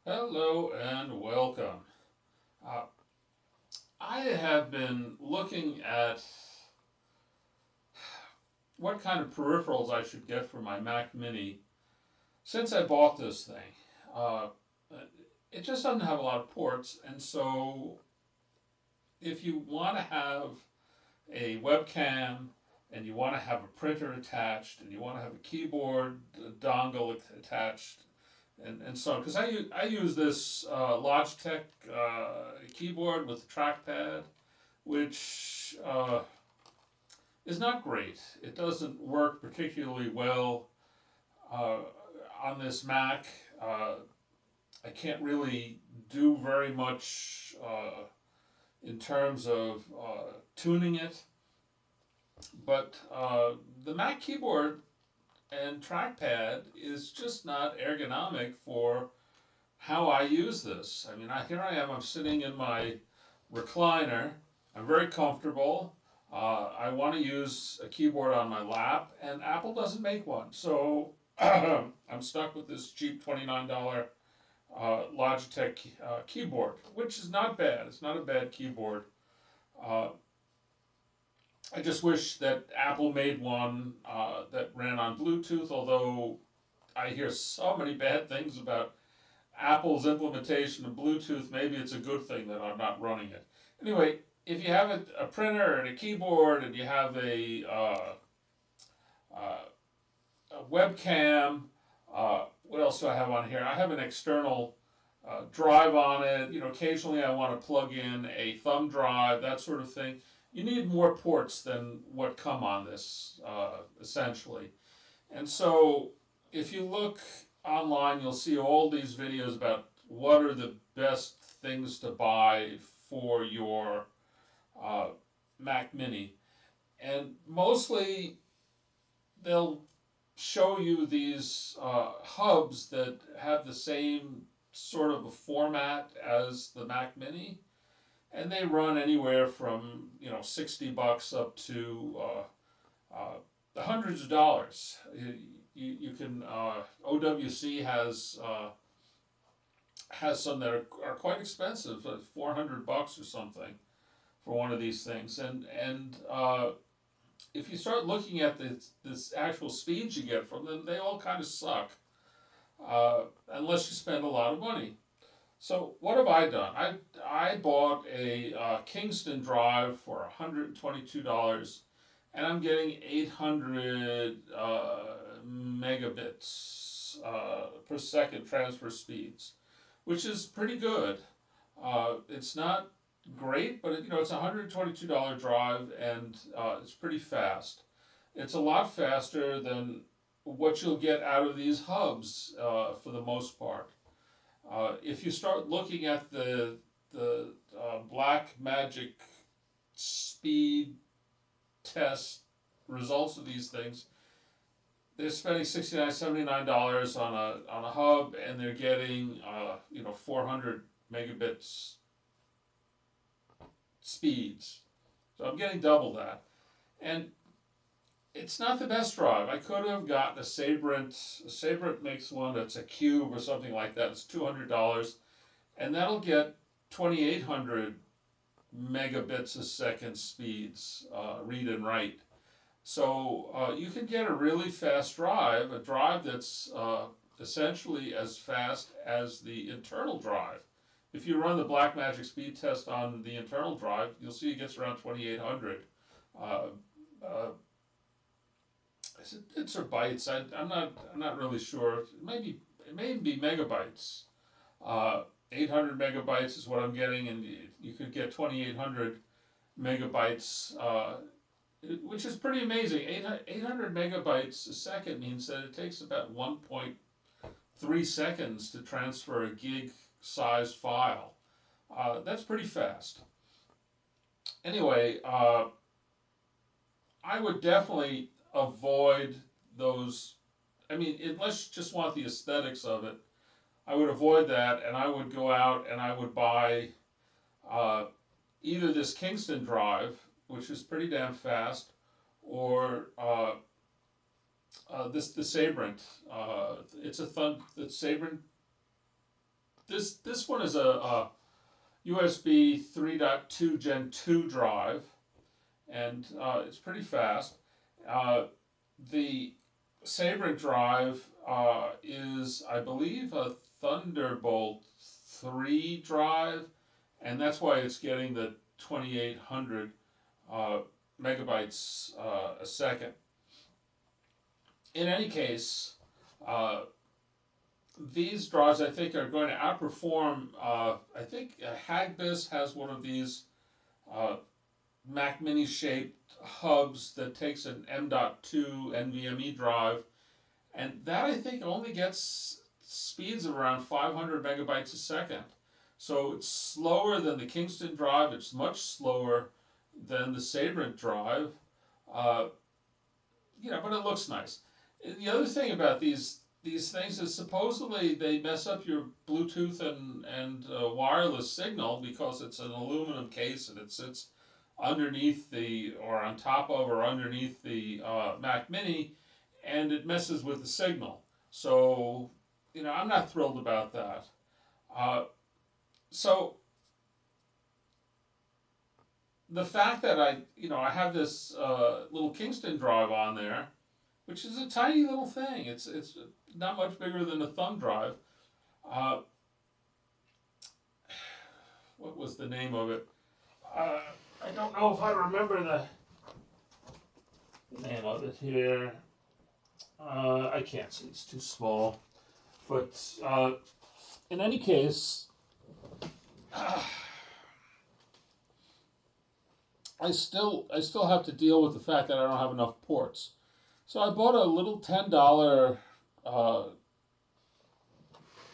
Hello and welcome. Uh, I have been looking at what kind of peripherals I should get for my Mac Mini since I bought this thing. Uh, it just doesn't have a lot of ports, and so if you want to have a webcam and you want to have a printer attached and you want to have a keyboard dongle attached and so on, because I use this Logitech keyboard with a trackpad, which is not great. It doesn't work particularly well uh, on this Mac. I can't really do very much in terms of tuning it, but the Mac keyboard and trackpad is just not ergonomic for how I use this. I mean, here I am, I'm sitting in my recliner, I'm very comfortable. I want to use a keyboard on my lap, and Apple doesn't make one. So I'm stuck with this cheap $29 Logitech keyboard, which is not bad. It's not a bad keyboard. Uh, I just wish that Apple made one that ran on Bluetooth, although I hear so many bad things about Apple's implementation of Bluetooth. Maybe it's a good thing that I'm not running it. Anyway, if you have a printer and a keyboard and you have uh, a webcam, what else do I have on here? I have an external drive on it. You know, occasionally I want to plug in a thumb drive, that sort of thing. You need more ports than what come on this, essentially. And so if you look online, you'll see all these videos about what are the best things to buy for your uh, Mac Mini. And mostly they'll show you these hubs that have the same sort of a format as the Mac Mini, and they run anywhere from 60 bucks up to the hundreds of dollars. You can OWC has some that are quite expensive, 400 bucks or something for one of these things, and if you start looking at this actual speeds you get from them, they all kind of suck unless you spend a lot of money. So what have I done? I bought a Kingston drive for $122, and I'm getting 800 megabits per second transfer speeds, which is pretty good. It's not great, but it's a $122 drive, and it's pretty fast. It's a lot faster than what you'll get out of these hubs for the most part. If you start looking at the Black Magic speed test results of these things, they're spending $69, $79 on a hub, and they're getting 400 megabits speeds. So I'm getting double that, and it's not the best drive. I could have gotten a Sabrent. Sabrent makes one that's a cube or something like that. It's $200, and that'll get 2,800 megabits a second speeds, read and write. So you can get a really fast drive, a drive that's essentially as fast as the internal drive. If you run the Blackmagic speed test on the internal drive, you'll see it gets around 2,800. Uh, uh, Bits or bytes? I'm not really sure. It may be megabytes. 800 megabytes is what I'm getting, and you could get 2,800 megabytes, which is pretty amazing. 800 megabytes a second means that it takes about 1.3 seconds to transfer a gig size file. That's pretty fast. Anyway, I would definitely avoid those. I mean, unless you just want the aesthetics of it, I would avoid that, and I would go out and I would buy uh, either this Kingston drive, which is pretty damn fast, or the Sabrent. It's a the Sabrent This one is a USB 3.2 Gen 2 drive, and it's pretty fast. Uh, the Sabrent drive is, I believe, a Thunderbolt 3 drive, and that's why it's getting the 2800 uh, megabytes a second. In any case, uh, these drives I think are going to outperform. I think Hagbis has one of these uh, Mac Mini shaped hubs that takes an M.2 NVMe drive, and that I think only gets speeds of around 500 megabytes a second. So it's slower than the Kingston drive. It's much slower than the Sabrent drive. Uh, but it looks nice. The other thing about these things is supposedly they mess up your Bluetooth and wireless signal because it's an aluminum case and it sits underneath the or on top of or underneath the Mac Mini, and it messes with the signal. So I'm not thrilled about that. Uh, so the fact that I have this little Kingston drive on there, which is a tiny little thing. It's not much bigger than a thumb drive. Uh, what was the name of it? I don't know if I remember the name of it here. I can't see; it's too small. But in any case, I still have to deal with the fact that I don't have enough ports. So I bought a little $10 uh,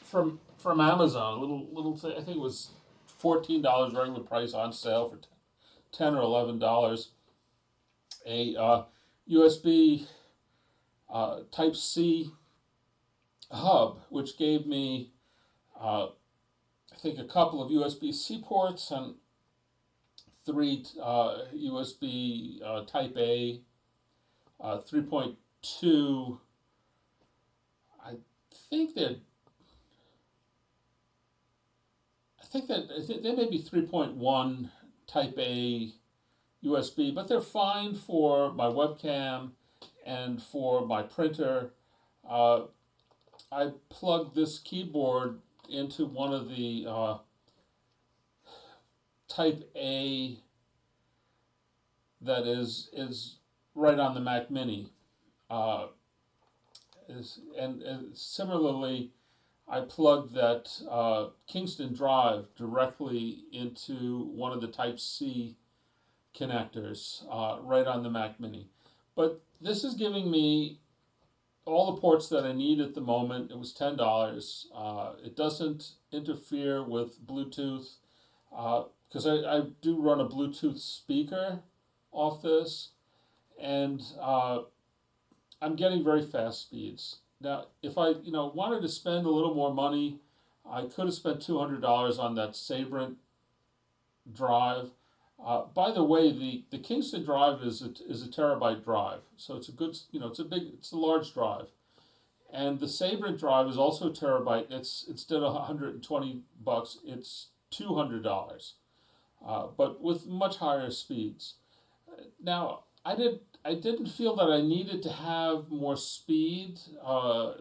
from Amazon. A little thing. I think it was $14 regular price on sale for $10 or $11. A USB Type C hub, which gave me I think a couple of USB-C ports and three USB Type A 3.2. I think that they may be 3.1 Type A USB, but they're fine for my webcam and for my printer. Uh, I plugged this keyboard into one of the Type A that is right on the Mac Mini. Uh, and similarly, I plugged that Kingston drive directly into one of the Type C connectors right on the Mac Mini. But this is giving me all the ports that I need at the moment. It was $10. It doesn't interfere with Bluetooth because I do run a Bluetooth speaker off this, and I'm getting very fast speeds. Now, if I wanted to spend a little more money, I could have spent $200 on that Sabrent drive. By the way, the Kingston drive is a terabyte drive, so it's a good it's a large drive, and the Sabrent drive is also a terabyte. It's instead of $120, it's $200, but with much higher speeds. Now, I didn't feel that I needed to have more speed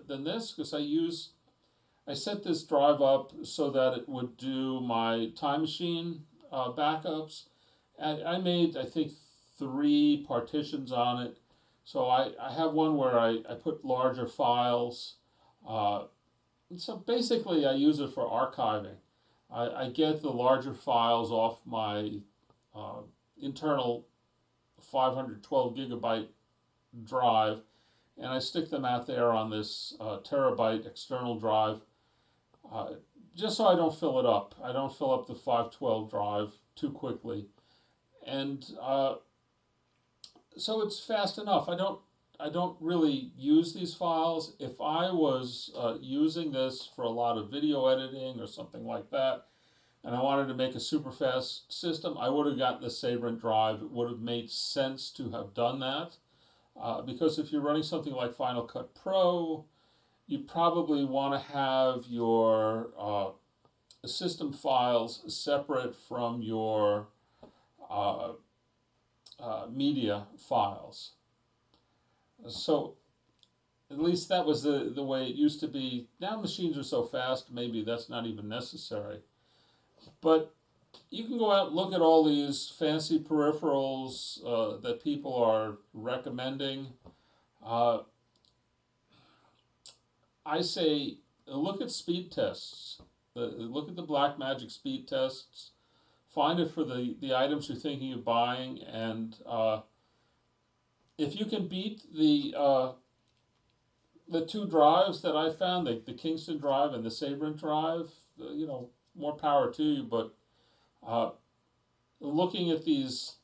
than this because I set this drive up so that it would do my Time Machine backups. And I made, I think, 3 partitions on it. So I have one where I put larger files. So basically, I use it for archiving. I get the larger files off my internal 512 gigabyte drive, and I stick them out there on this terabyte external drive, just so I don't fill it up. I don't fill up the 512 drive too quickly, and so it's fast enough. I don't really use these files. If I was using this for a lot of video editing or something like that, and I wanted to make a super fast system, I would have gotten the Sabrent drive. It would have made sense to have done that. Because if you're running something like Final Cut Pro, you probably want to have your system files separate from your uh, media files. So at least that was the way it used to be. Now machines are so fast, maybe that's not even necessary. But you can go out and look at all these fancy peripherals that people are recommending. Uh, I say look at speed tests. Look at the Blackmagic speed tests. Find it for the items you're thinking of buying, and if you can beat the two drives that I found, the Kingston drive and the Sabrent drive, more power to you. But uh, looking at these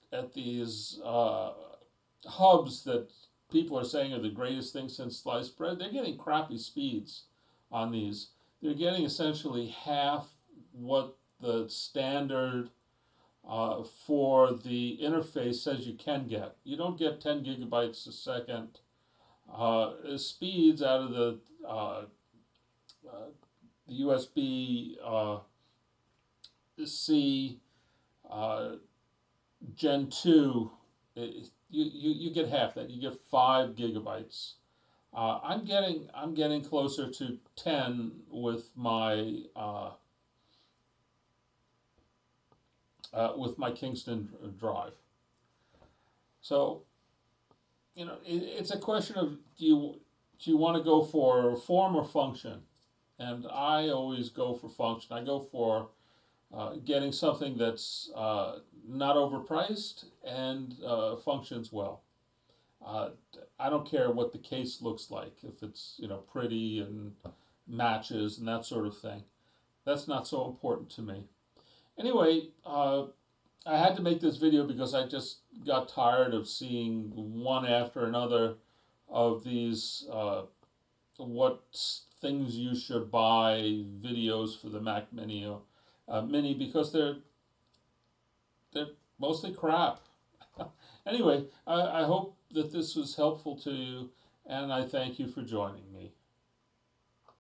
hubs that people are saying are the greatest thing since sliced bread, they're getting crappy speeds on these. They're getting essentially half what the standard for the interface says you can get. You don't get 10 gigabytes a second speeds out of uh, the USB C Gen 2. You get half that. You get 5 gigabytes. I'm getting closer to 10 with my Kingston drive. So it's a question of do you want to go for form or function? And I always go for function. I go for getting something that's not overpriced and functions well. Uh, I don't care what the case looks like, if it's pretty and matches and that sort of thing. That's not so important to me. Anyway, I had to make this video because I just got tired of seeing one after another of these what things you should buy videos for the Mac Mini because they're mostly crap. Anyway, I hope that this was helpful to you, and I thank you for joining me.